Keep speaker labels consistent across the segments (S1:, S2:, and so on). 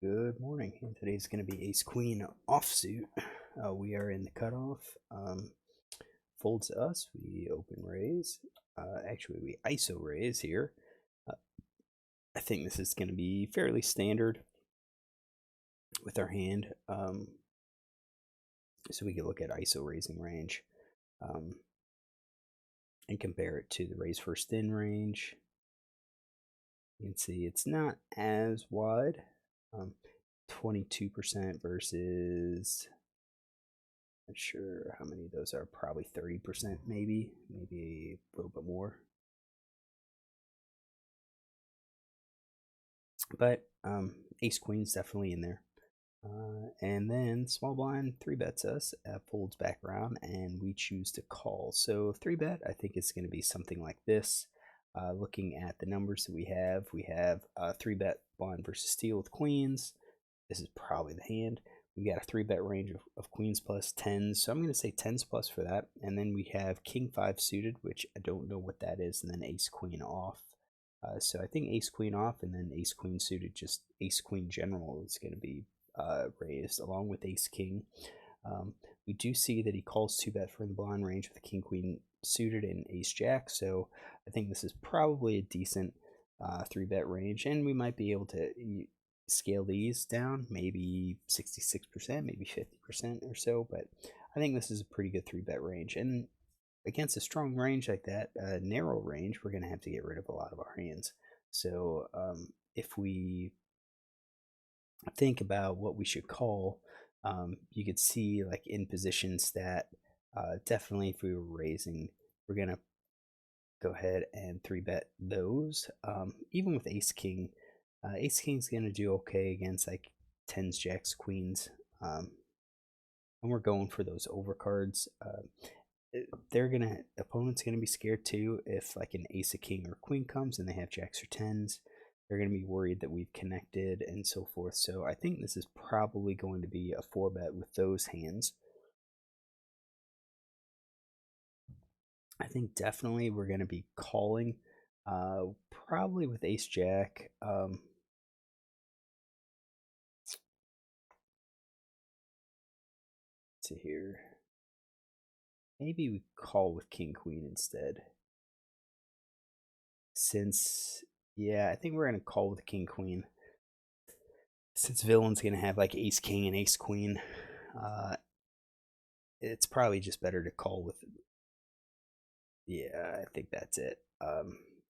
S1: Good morning, and today's going to be ace queen offsuit. We are in the cutoff. Folds to us, we open raise. Actually, we ISO raise here. I think this is going to be fairly standard with our hand. So we can look at ISO raising range and compare it to the raise first in range. You can see it's not as wide. 22% versus, not sure how many of those are, probably 30%, maybe a little bit more. But ace queen's definitely in there. And then small blind 3-bets us, folds back around, and we choose to call. So 3-bet, I think it's going to be something like this. Looking at the numbers that we have 3-bet blind versus steal with queens. This is probably the hand. We got a 3-bet range of queens plus 10s, so I'm going to say 10s plus for that. And then we have king 5 suited, which I don't know what that is, and then ace queen off. So I think ace queen off, and then ace queen suited, just ace queen general is going to be raised along with ace king. We do see that he calls 2-bet from the blind range with king queen suited and ace jack, so I think this is probably a decent 3-bet range, and we might be able to scale these down, maybe 66%, maybe 50% or so, but I think this is a pretty good 3-bet range. And against a strong range like that, narrow range, we're going to have to get rid of a lot of our hands. So if we think about what we should call, you could see like in position stat, definitely if we were raising, we're going to go ahead and 3-bet those. Even with ace king, ace king's going to do okay against like 10s, jacks, queens. And we're going for those overcards. Opponent's gonna be scared too if like an ace, a king, or queen comes and they have jacks or 10s. They're gonna be worried that we've connected and so forth. So I think this is probably going to be a 4-bet with those hands. I think definitely we're gonna be calling, probably with ace jack. To here. Maybe we call with king queen instead. Since, yeah, I think we're going to call with king queen. Since villain's going to have like ace king and ace queen, it's probably just better to call with, yeah, I think that's it.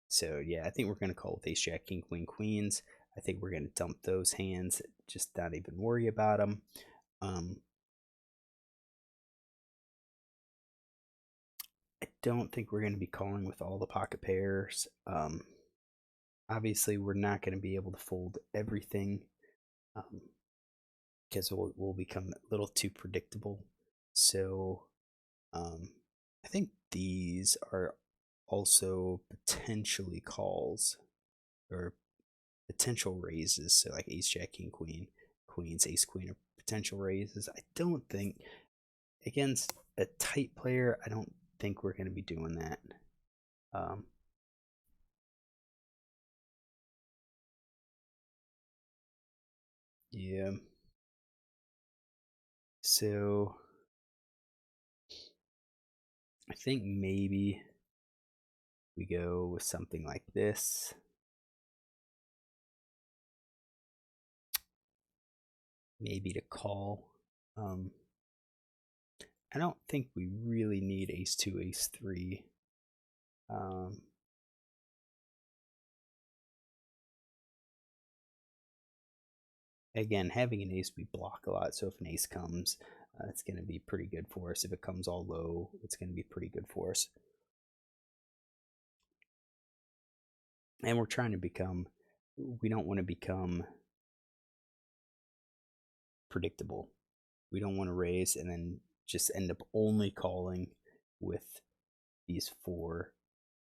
S1: So yeah, I think we're going to call with ace jack, king, queen, queens. I think we're going to dump those hands, just not even worry about them. I don't think we're going to be calling with all the pocket pairs. Obviously, we're not going to be able to fold everything because we'll become a little too predictable. So I think these are also potentially calls or potential raises. So like ace, jack, king, queen, queens, ace, queen are potential raises. I don't think against a tight player, I don't think we're going to be doing that. Yeah. So I think maybe we go with something like this. Maybe to call. I don't think we really need ace 2, ace 3. Again, having an ace, we block a lot, so if an ace comes, it's going to be pretty good for us. If it comes all low, it's going to be pretty good for us. And we're trying to become, we don't want to become predictable. We don't want to raise and then just end up only calling with these 4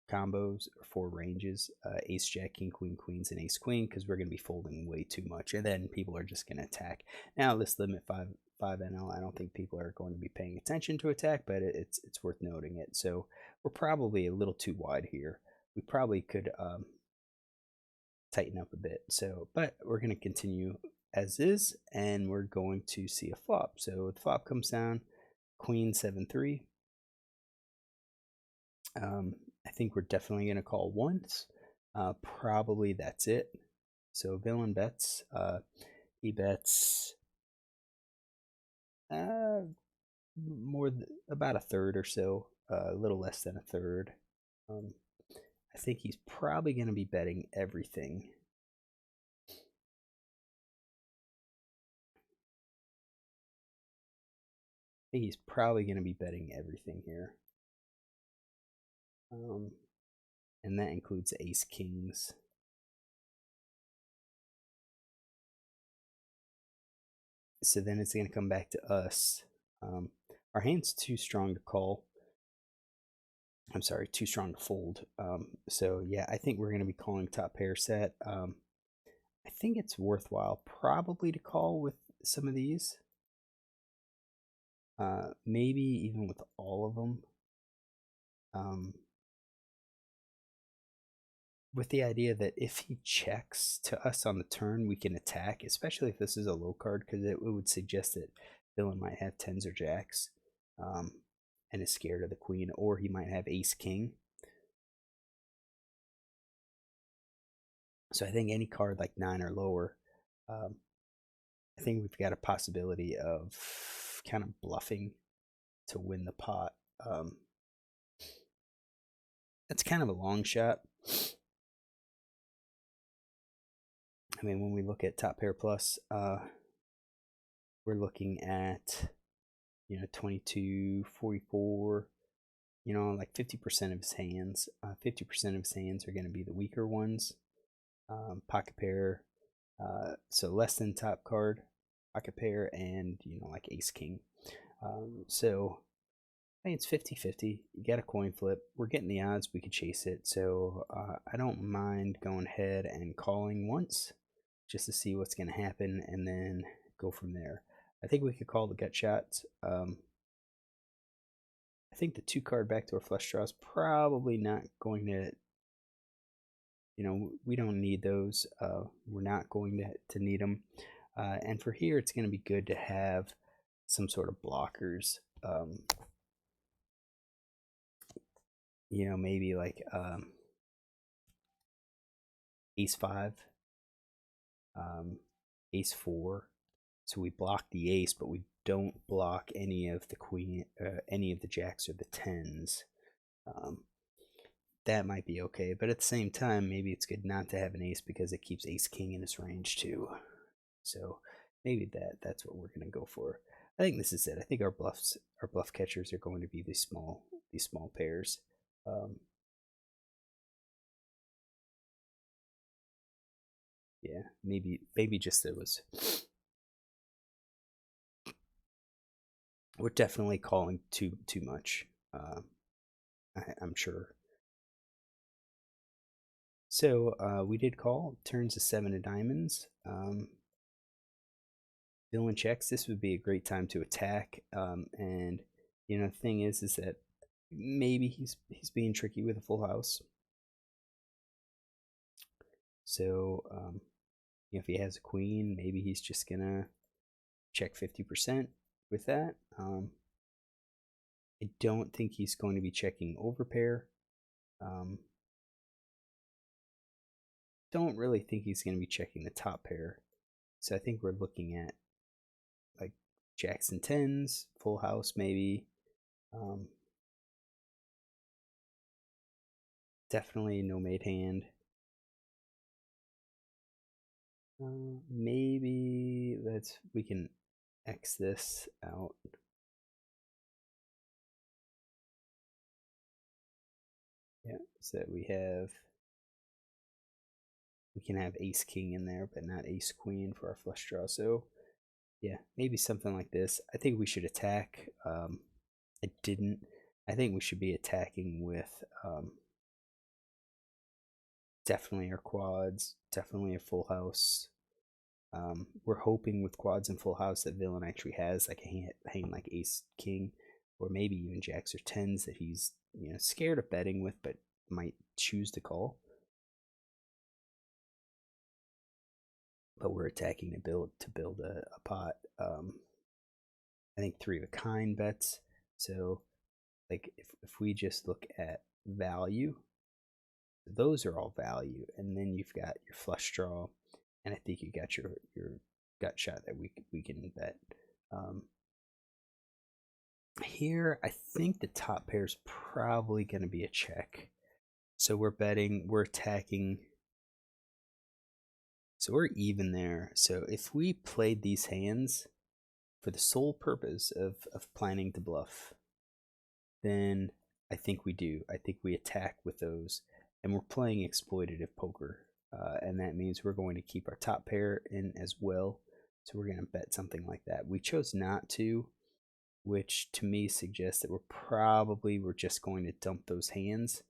S1: combos or 4 ranges, ace, jack, king, queen, queens, and ace, queen, because we're going to be folding way too much, and then people are just going to attack. Now, this limit 5 NL, I don't think people are going to be paying attention to attack, but it's worth noting it. So we're probably a little too wide here. We probably could tighten up a bit. So, but we're going to continue as is, and we're going to see a flop. So the flop comes down, Queen 7-3. I think we're definitely going to call once. Probably that's it. So villain bets. He bets about a third or so, a little less than a third. I think he's probably going to be betting everything. I think he's probably going to be betting everything here. And that includes ace kings. So then it's going to come back to us. Our hand's too strong to call. I'm sorry, too strong to fold. So yeah, I think we're going to be calling top pair set. I think it's worthwhile probably to call with some of these. Maybe even with all of them. With the idea that if he checks to us on the turn, we can attack, especially if this is a low card, because it would suggest that villain might have tens or jacks and is scared of the queen, or he might have ace king. So I think any card like 9 or lower, I think we've got a possibility of kind of bluffing to win the pot. That's kind of a long shot. I mean, when we look at top pair plus, we're looking at, 22, 44, like 50% of his hands. 50% of his hands are going to be the weaker ones. Pocket pair, so less than top card, pocket pair, and, like ace king. So I think it's 50-50. You got a coin flip. We're getting the odds. We could chase it. So I don't mind going ahead and calling once just to see what's going to happen and then go from there. I think we could call the gut shots. I think the 2-card backdoor flush draw is probably not going to, we don't need those. We're not going to need them. And for here, it's going to be good to have some sort of blockers. Maybe like ace 5, ace 4. So we block the ace, but we don't block any of the queen, any of the jacks or the tens. That might be okay, but at the same time, maybe it's good not to have an ace because it keeps ace king in his range too. So maybe that's what we're gonna go for. I think this is it. I think our bluff catchers are going to be these small pairs. Yeah, maybe just those. We're definitely calling too much. I'm sure. So we did call. Turns a 7 of diamonds. Villain checks. This would be a great time to attack. And the thing is that maybe he's being tricky with a full house. So if he has a queen, maybe he's just gonna check 50% with that. I don't think he's going to be checking overpair. Don't really think he's going to be checking the top pair. So I think we're looking at like jacks and tens, full house maybe. Definitely no made hand. Maybe we can X this out. Yeah, so that we can have ace king in there, but not ace queen for our flush draw. So yeah, maybe something like this. I think we should attack. I didn't. I think we should be attacking with definitely our quads, definitely a full house. We're hoping with quads and full house that villain actually has like a hand like ace king, or maybe even jacks or tens that he's scared of betting with, but might choose to call. but we're attacking to build a pot. I think 3 of a kind bets. So like if we just look at value, those are all value, and then you've got your flush draw, and I think you got your gut shot that we can bet. Here, I think the top pair is probably going to be a check. So we're betting, we're attacking. So we're even there. So if we played these hands for the sole purpose of planning to bluff, then I think we do. I think we attack with those, and we're playing exploitative poker. And that means we're going to keep our top pair in as well. So we're going to bet something like that. We chose not to, which to me suggests that we're just going to dump those hands,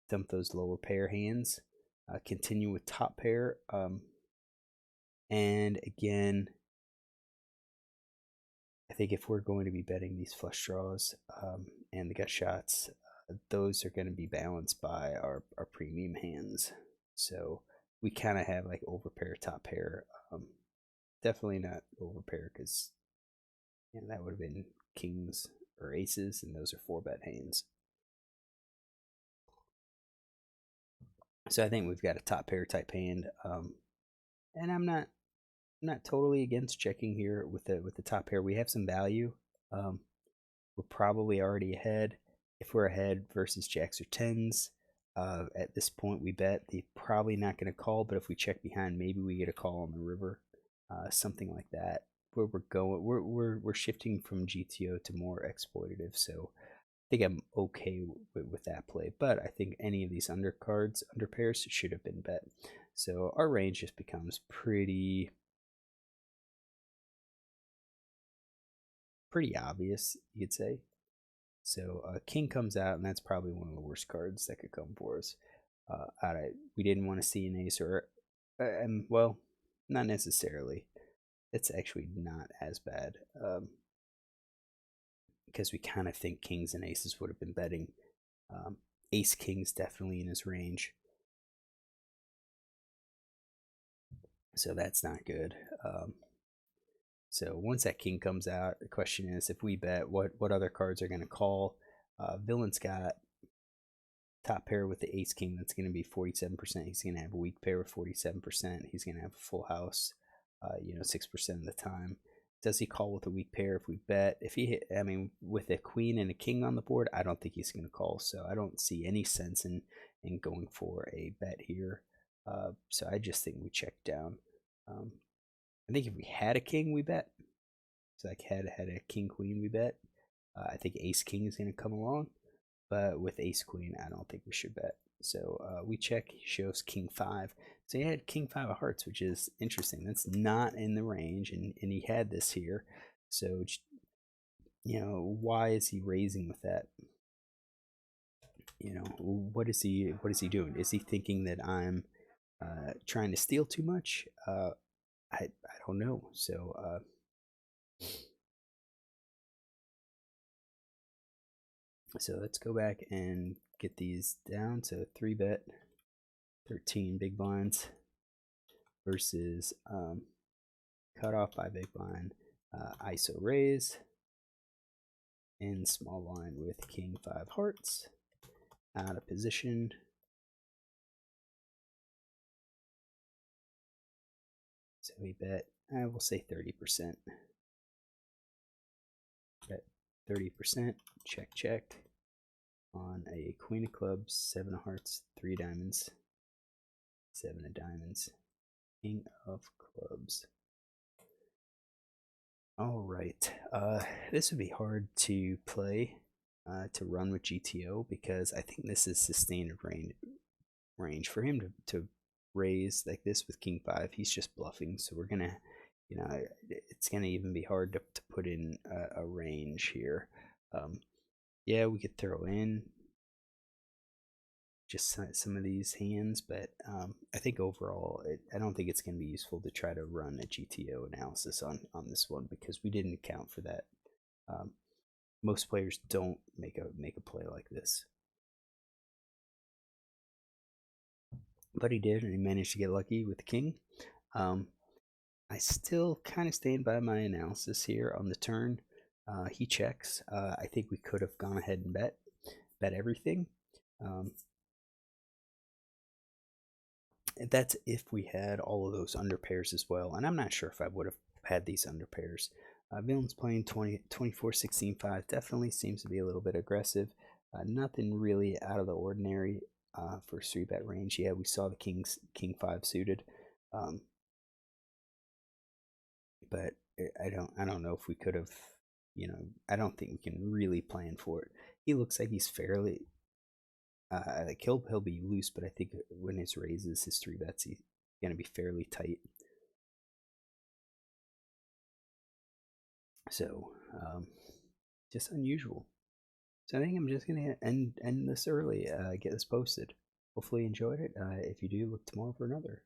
S1: dump those lower pair hands, continue with top pair, and again, I think if we're going to be betting these flush draws and the gut shots, those are going to be balanced by our premium hands. So we kind of have like overpair, top pair. Definitely not overpair, because that would have been kings or aces, and those are 4-bet hands. So I think we've got a top pair type hand, and I'm not totally against checking here with the top pair. We have some value. We're probably already ahead. If we're ahead versus jacks or tens, at this point we bet. They're probably not going to call, but if we check behind, maybe we get a call on the river, something like that. Where we're going, we're shifting from GTO to more exploitative. So I think I'm okay with that play, but I think any of these undercards, under pairs, should have been bet. So our range just becomes pretty obvious, you could say. So king comes out, and that's probably one of the worst cards that could come for us. We didn't want to see an ace, or well, not necessarily. It's actually not as bad, because we kind of think kings and aces would have been betting. Ace king's definitely in his range, so that's not good. So once that king comes out, the question is, if we bet, what other cards are going to call? Villain's got top pair with the ace king. That's going to be 47%. He's going to have a weak pair with 47%. He's going to have a full house, 6% of the time. Does he call with a weak pair if we bet? If he hit, with a queen and a king on the board, I don't think he's going to call. So I don't see any sense in going for a bet here. So I just think we check down. I think if we had a king, we bet. So like had a king queen, we bet. I think ace king is going to come along, but with ace queen, I don't think we should bet. So we check. He shows king 5. So he had king 5 of hearts, which is interesting. That's not in the range, and he had this here. So why is he raising with that? What is he doing? Is he thinking that I'm trying to steal too much? I don't know. So let's go back and get these down to 3-bet, 13 big blinds versus cut off by big blind, ISO raise in small blind with king 5 hearts, out of position. So we bet, I will say 30%. Bet 30%, checked on a queen of clubs, 7 of hearts, 3 diamonds, 7 of diamonds, king of clubs. All right, this would be hard to play, to run with GTO, because I think this is sustained range for him to raise like this with king 5. He's just bluffing, so we're gonna, it's gonna even be hard to put in a range here. Yeah, we could throw in just some of these hands, but I think overall, I don't think it's going to be useful to try to run a GTO analysis on this one, because we didn't account for that. Most players don't make a play like this. but he did, and he managed to get lucky with the king. I still kind of stand by my analysis here on the turn. He checks. I think we could have gone ahead and bet everything. That's if we had all of those under pairs as well, and I'm not sure if I would have had these under pairs. Villain's playing 24, 16, 5. Definitely seems to be a little bit aggressive. Nothing really out of the ordinary for 3-bet range. Yeah, we saw the king 5 suited, but I don't know if we could have. I don't think we can really plan for it. He looks like he's fairly like he'll be loose, but I think when his raises, his 3-bets, he's gonna be fairly tight. So just unusual. So I think I'm just gonna end this early. Get this posted. Hopefully you enjoyed it. If you do, look tomorrow for another.